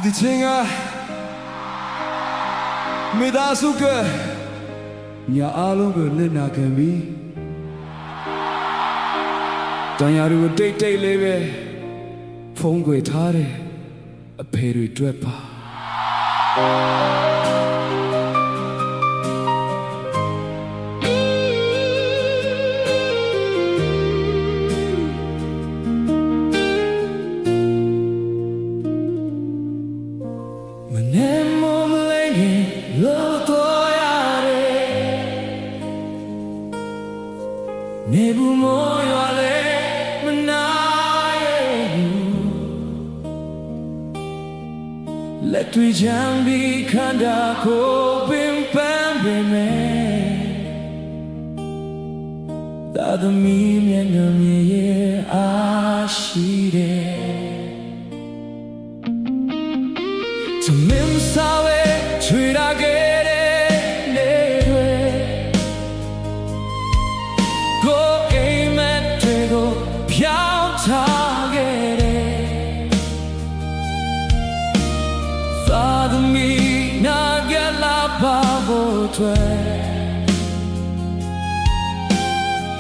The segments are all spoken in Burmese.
ဒီချင်းကမိသားစုကညာအားလုံးကိုလက်နာခံပြီးတန်ရာတွေကိုတိတ်တိတ်လေးပဲဖုံးကွယ်ထားတယ်အဖေတွေတွေ့ပါနေဘူးမောရွာလေမနာရဲ့လက်တွေချမ်းပြီးခန္ဓာကိုယ်ပင်ပန်းပေမဲ့သာသမီမျက်နှာမြင်ရဲ့အားရှိတယ်သမင်းစားဝဲချွေတာခဲ့ထားခဲ့တယ်သာသမီနာကလာပါဖို့တွေ့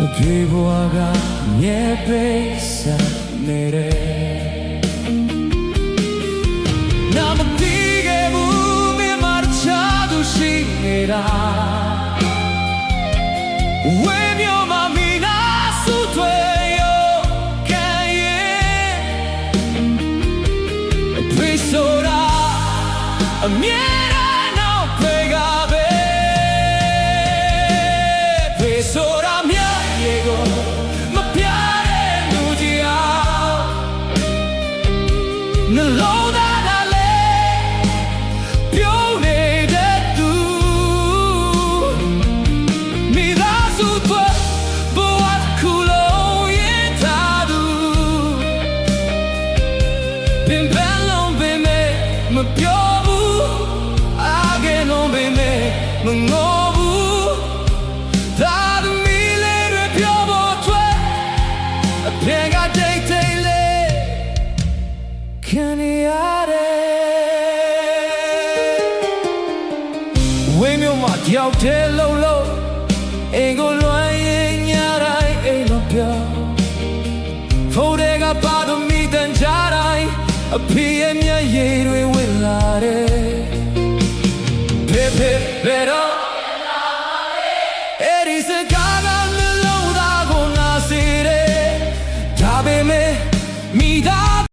အပြေဘဝကမြဲပေးစားနေတယ်နာမတိခဲ့ဘူးမြမချာသူရှိနေတာဝေမျိုးမမီနာစုတွေ့အမြဲတမ်းနောက်ဖေကပဲဖေဆိုတာမြတ်ရေကိုမပြတဲ့လူကြီးအောင်နှလုံးသားကလည်းပြုံးနေတဲ့သူမိသားစုတွေဘဝခုလုံးရင်ထားသူပင်ပန်းလုံးပင်မပြောမငိုဘူးသာသမီလေးတွေပြောဖို့တွေ့အပြင်ကတိတ်တိတ်လေးခံရတယ်ဝေးမျိုးမှာတယောက်တည်းလုံးလုံးအိမ်ကိုလွှမ်းရင်ညတိုင်းအိမ်လုံးပြောင်းဖိုးတွေကပါသမီတန်ကြတိုင်းအဖေရဲ့မျက်ရည်တွေဝင်လာတယ်ဖေဖေဘယ်တော့